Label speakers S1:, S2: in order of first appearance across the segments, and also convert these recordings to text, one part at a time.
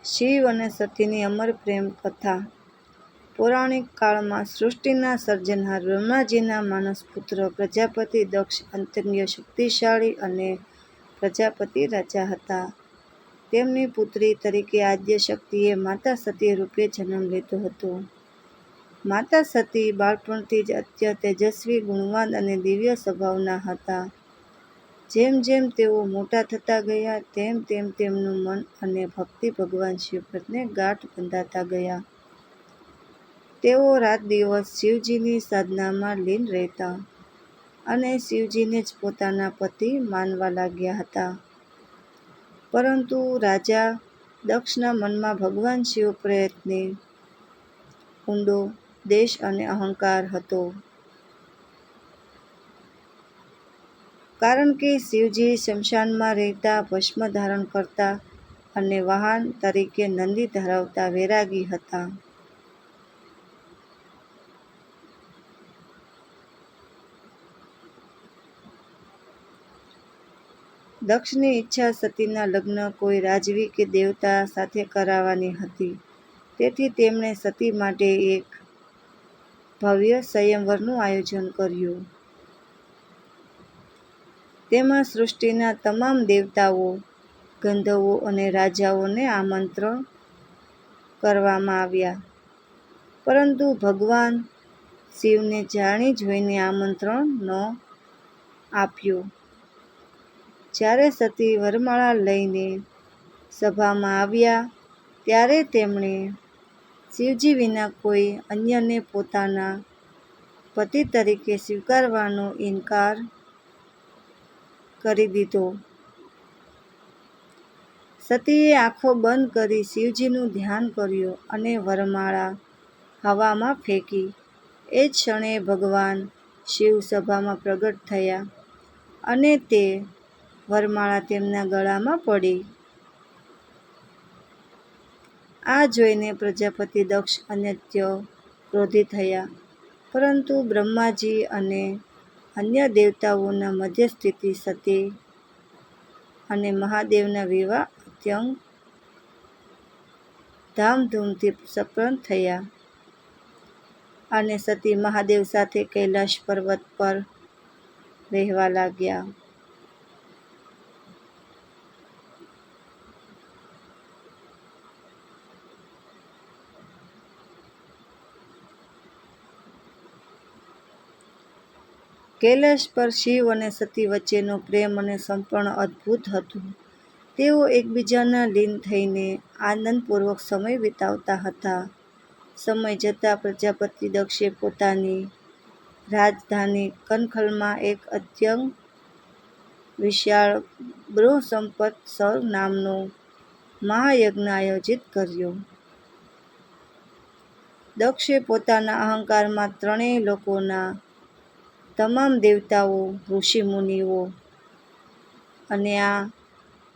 S1: શિવ અને સતીની અમર પ્રેમ કથા. પૌરાણિક કાળમાં સૃષ્ટિના સર્જનહાર બ્રહ્માજીના માનસપુત્ર પ્રજાપતિ દક્ષ અત્યંત શક્તિશાળી અને પ્રજાપતિ રાજા હતા. તેમની પુત્રી તરીકે આદ્ય શક્તિએ માતા સતી રૂપે જન્મ લીધો હતો. માતા સતી બાળપણથી જ અત્યંત તેજસ્વી, ગુણવાન અને દિવ્ય સ્વભાવના હતા. જેમ જેમ તેઓ મોટા થતા ગયા તેમ તેમ તેમનું મન અને ભક્તિ ભગવાન શિવ પ્રત્યે ગાઢ બંધાતા ગયા. તેઓ રાત દિવસ શિવજીની સાધનામાં લીન રહેતા અને શિવજીને જ પોતાના પતિ માનવા લાગ્યા હતા. પરંતુ રાજા દક્ષના મનમાં ભગવાન શિવ પ્રત્યે ઊંડો દ્વેષ અને અહંકાર હતો. કારણ કે શિવજી સ્મશાનમાં રહેતા, ભસ્મ ધારણ કરતા અને વાહન તરીકે નંદી ધરાવતા વૈરાગી હતા. દક્ષની ઈચ્છા સતીના લગ્ન કોઈ રાજવી કે દેવતા સાથે કરાવવાની હતી. તેથી તેમણે સતી માટે એક ભવ્ય સ્વયંવરનું આયોજન કર્યું. તેમાં સૃષ્ટિના તમામ દેવતાઓ, ગંધર્વો અને રાજાઓને આમંત્રણ કરવામાં આવ્યા. પરંતુ ભગવાન શિવને જાણી જોઈને આમંત્રણ ન આપ્યું. જ્યારે સતી વરમાળા લઈને સભામાં આવ્યા ત્યારે તેમણે શિવજી વિના કોઈ અન્યને પોતાના પતિ તરીકે સ્વીકારવાનો ઇનકાર કરી દીધો. સતીએ આંખો બંધ કરી શિવજીનું ધ્યાન કર્યું અને વરમાળા હવામાં ફેંકી. એ જ ક્ષણે ભગવાન શિવ સભામાં પ્રગટ થયા અને તે વરમાળા તેમના ગળામાં પડી. આ જોઈને પ્રજાપતિ દક્ષ અત્યંત ક્રોધિત થયા. પરંતુ બ્રહ્માજી અને અન્ય દેવતાઓના મધ્યસ્થીથી સતી અને મહાદેવના વિવાહ અત્યંત ધામધૂમથી સંપન્ન થયા અને સતી મહાદેવ સાથે કૈલાશ પર્વત પર રહેવા લાગ્યા. કૈલાશ પર શિવ અને સતી વચ્ચેનો પ્રેમ અને સંપર્ક અદ્ભુત હતું. તેઓ એકબીજામાં લીન થઈને આનંદપૂર્વક સમય વિતાવતા હતા. સમય જતાં પ્રજાપતિ દક્ષે પોતાની રાજધાની કનખલમાં એક અત્યંત વિશાળ બૃહસ્પતિસર નામનો મહાયજ્ઞ આયોજિત કર્યો. દક્ષે પોતાના અહંકારમાં ત્રણેય લોકોના તમામ દેવતાઓ, ઋષિમુનિઓ અને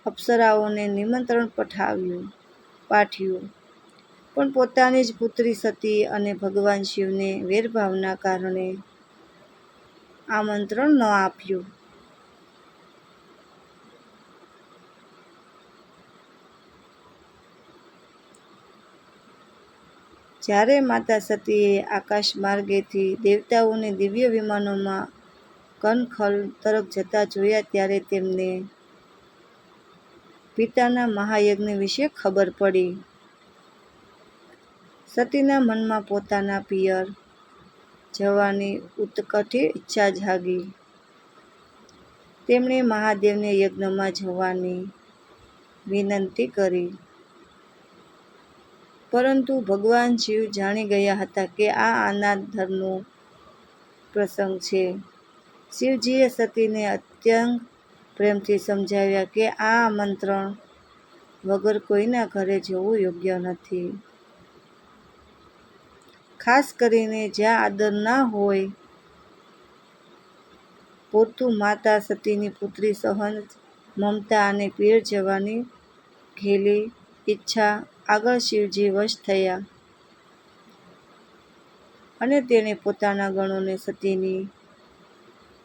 S1: અપ્સરાઓને નિમંત્રણ પાઠવ્યું. પણ પોતાની જ પુત્રી સતી અને ભગવાન શિવને વૈરભાવના કારણે આમંત્રણ ન આપ્યું. જ્યારે માતા સતીએ આકાશમાર્ગેથી દેવતાઓને દિવ્ય વિમાનોમાં કનખલ તરફ જતા જોયા ત્યારે તેમને પિતાના મહાયજ્ઞ વિશે ખબર પડી. સતીના મનમાં પોતાના પિયર જવાની ઉત્કટ ઈચ્છા જાગી. તેમણે મહાદેવને યજ્ઞમાં જવાની વિનંતી કરી. પરંતુ ભગવાન શિવ જાણી ગયા હતા કે આ અનાદરનો પ્રસંગ છે. શિવજીએ સતીને અત્યંત પ્રેમથી સમજાવ્યા કે આ આમંત્રણ વગર કોઈના ઘરે જવું યોગ્ય નથી. ખાસ કરીને જ્યાં આદર ના હોય. પૂરતું માતા સતીની પુત્રી સહજ મમતા અને પિયર જવાની ઘેલી ઈચ્છા આગળ શિવજી વશ થયા અને તેણે પોતાના ગણોને સતીની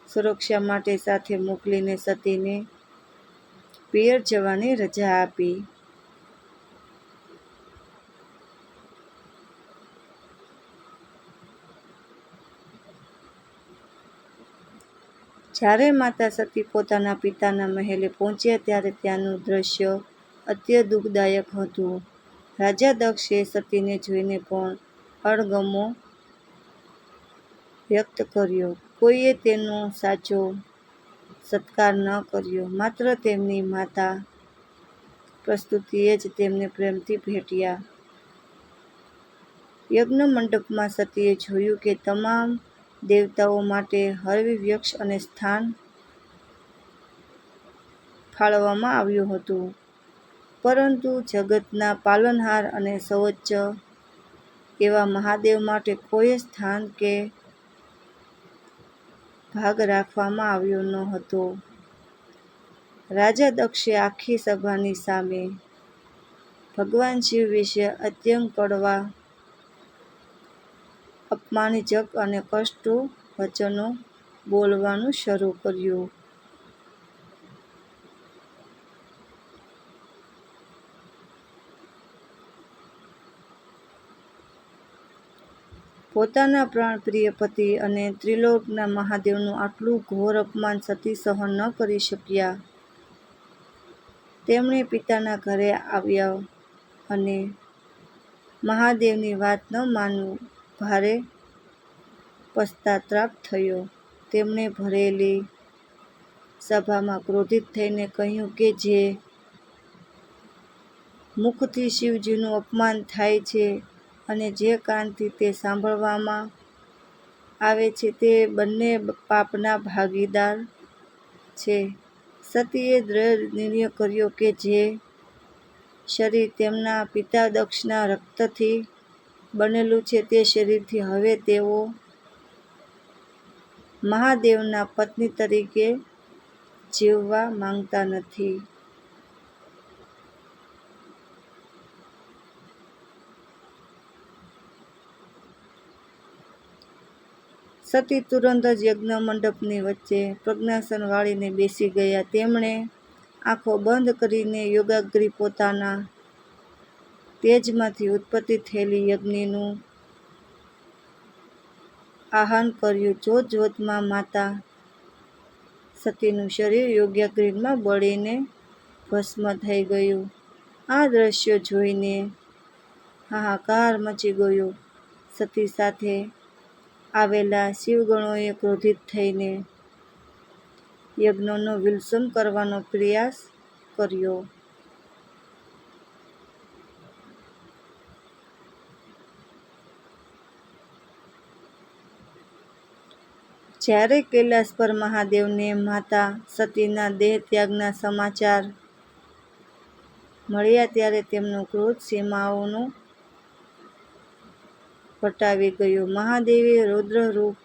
S1: સુરક્ષા માટે સાથે મોકલીને સતીને પિયર જવાની રજા આપી. જ્યારે માતા સતી પોતાના પિતાના મહેલે પહોંચ્યા ત્યારે ત્યાંનું દ્રશ્ય અત્યંત દુઃખદાયક હતું. રાજા દક્ષે સતીને જોઈને પણ અણગમો વ્યક્ત કર્યો. કોઈએ તેનો સાચો સત્કાર ન કર્યો. માત્ર તેમની માતા પ્રસૂતિએ જ તેમને પ્રેમથી ભેટ્યા. યજ્ઞ મંડપમાં સતીએ જોયું કે તમામ દેવતાઓ માટે હળવી વૃક્ષ અને સ્થાન ફાળવવામાં આવ્યું હતું, પરંતુ જગતના પાલનહાર અને સર્વોચ્ચ એવા મહાદેવ માટે કોઈ સ્થાન કે ભાગ રાખવામાં આવ્યો ન હતો. રાજા દક્ષે આખી સભાની સામે ભગવાન શિવ વિશે અત્યંત કડવા, અપમાનજનક અને કટુ વચનો બોલવાનું શરૂ કર્યું. પોતાના પ્રાણપ્રિય પતિ અને ત્રિલોકના મહાદેવનું આટલું ઘોર અપમાન સતી સહન ન કરી શક્યા. તેમણે પિતાના ઘરે આવ્યા અને મહાદેવની વાત ન માનવું ભારે પશ્ચાતાપ થયો. તેમણે ભરેલી સભામાં ક્રોધિત થઈને કહ્યું કે જે મુખથી શિવજીનું અપમાન થાય છે અને જે કાનથી તે સાંભળવામાં આવે છે તે બંને પાપના ભાગીદાર છે. સતીએ દ્રઢ નિર્ણય કર્યો કે જે શરીર તેમના પિતા દક્ષના રક્તથી બનેલું છે તે શરીરથી હવે તેઓ મહાદેવના પત્ની તરીકે જીવવા માંગતા નથી. સતી તુરંત જ યજ્ઞ મંડપની વચ્ચે પ્રજ્ઞાસન વાળીને બેસી ગયા. તેમણે આંખો બંધ કરીને યોગાગ્નિ પોતાના તેજમાંથી ઉત્પન્ન થયેલી અગ્નિનું આહ્વાન કર્યું. જોતજોતમાં માતા સતીનું શરીર યોગાગ્નિમાં બળીને ભસ્મ થઈ ગયું. આ દ્રશ્ય જોઈને હાહાકાર મચી ગયો. સતી સાથે આવેલા શિવગણોએ ક્રોધિત થઈને યજ્ઞનો વિધ્વંસ કરવાનો પ્રયાસ કર્યો. જ્યારે કૈલાસ પર મહાદેવને માતા સતીના દેહત્યાગના સમાચાર મળ્યા ત્યારે તેમનો ક્રોધ સીમાઓ વટાવી ગયો. મહાદેવે રૌદ્ર રૂપ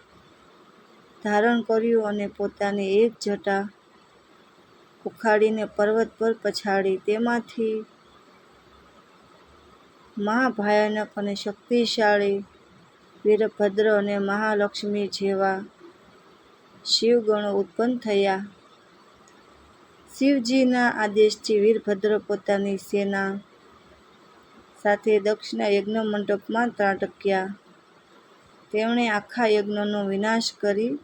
S1: ધારણ કર્યું અને પોતાની એક જટા ઉખાડીને પર્વત પર પછાડી. તેમાંથી મહાભયાનક અને શક્તિશાળી વીરભદ્ર અને મહાલક્ષ્મી જેવા શિવગણો ઉત્પન્ન થયા. શિવજીના આદેશથી વીરભદ્ર પોતાની સેના સાથે દક્ષના યજ્ઞ મંડપમાં ત્રાટક્યા. તેમણે આખા યજ્ઞનો વિનાશ કરી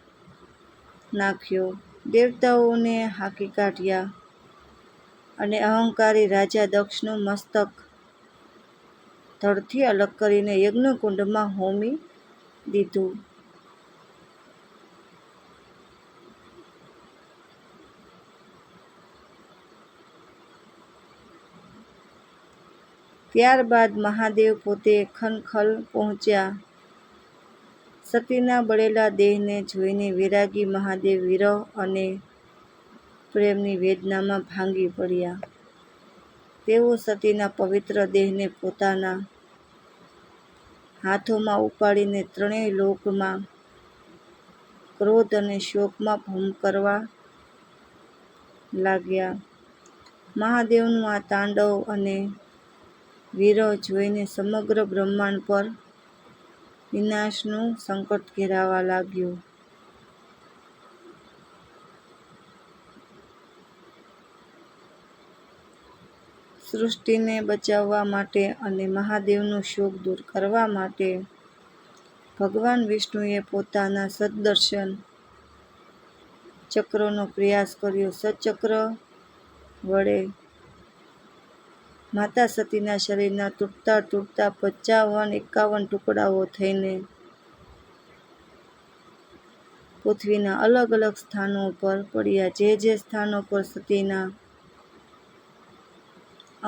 S1: નાખ્યો, દેવતાઓને હાંકી કાઢ્યા અને અહંકારી રાજા દક્ષનું મસ્તક ધડથી અલગ કરીને યજ્ઞકુંડમાં હોમી દીધું. ત્યારબાદ મહાદેવ પોતે ખનખલ પહોંચ્યા. સતીના બળેલા દેહને જોઈને વિરાગી મહાદેવ વિરહ અને પ્રેમની વેદનામાં ભાંગી પડ્યા. તેઓ સતીના પવિત્ર દેહને પોતાના હાથોમાં ઉપાડીને ત્રણેય લોકમાં ક્રોધ અને શોકમાં ભસ્મ લાગ્યા. મહાદેવનું આ તાંડવ અને વિરહ જોઈને સમગ્ર બ્રહ્માંડ પર વિનાશનું સંકટ ઘેરવા લાગ્યું. સૃષ્ટિને બચાવવા માટે અને મહાદેવનો શોક દૂર કરવા માટે ભગવાન વિષ્ણુએ પોતાના સદદર્શન ચક્રનો પ્રયાસ કર્યો. સચક્ર વડે માતા સતીના શરીરના તૂટતા 55-51 ટુકડાઓ થઈને પૃથ્વીના અલગ અલગ સ્થાનો પર પડ્યા. જે સ્થાનો પર સતીના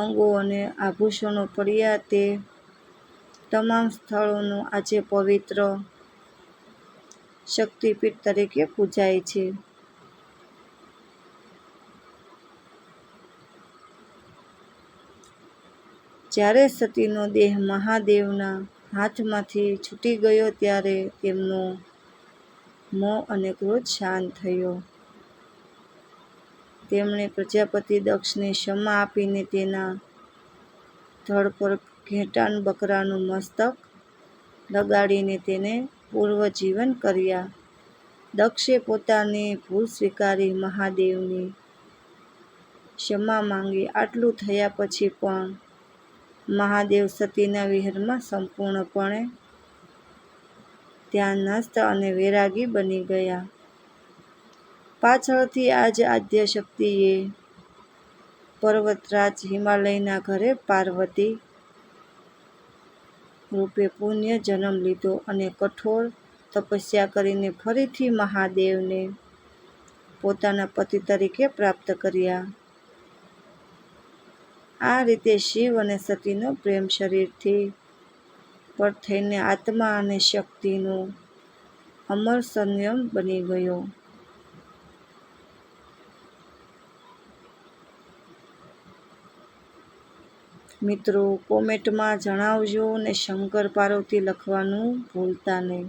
S1: અંગો અને આભૂષણો પડ્યા તે તમામ સ્થળોનું આજે પવિત્ર શક્તિપીઠ તરીકે પૂજાય છે. જ્યારે સતીનો દેહ મહાદેવના હાથમાંથી છૂટી ગયો ત્યારે તેમનો મોહ અને ક્રોધ શાંત થયો. તેમણે પ્રજાપતિ દક્ષને ક્ષમા આપીને તેના ધડ પર ઘેટાં બકરાનું મસ્તક લગાડીને તેને પુનર્જીવન કર્યા. દક્ષે પોતાની ભૂલ સ્વીકારી મહાદેવની ક્ષમા માંગી. આટલું થયા પછી પણ મહાદેવ સતીના વિરહમાં સંપૂર્ણપણે ધ્યાનસ્થ અને વૈરાગી બની ગયા. પાછળથી આ જ આદ્યશક્તિએ પર્વતરાજ હિમાલયના ઘરે પાર્વતી રૂપે પુનઃ જન્મ લીધો અને કઠોર તપસ્યા કરીને ફરીથી મહાદેવને પોતાના પતિ તરીકે પ્રાપ્ત કર્યા. આ રીતે શિવ અને સતીનો પ્રેમ શરીરથી પર થઈને આત્મા અને શક્તિનો અમર સંયમ બની ગયો. મિત્રો કોમેન્ટમાં જણાવજો અને શંકર પાર્વતી લખવાનું ભૂલતા નહીં.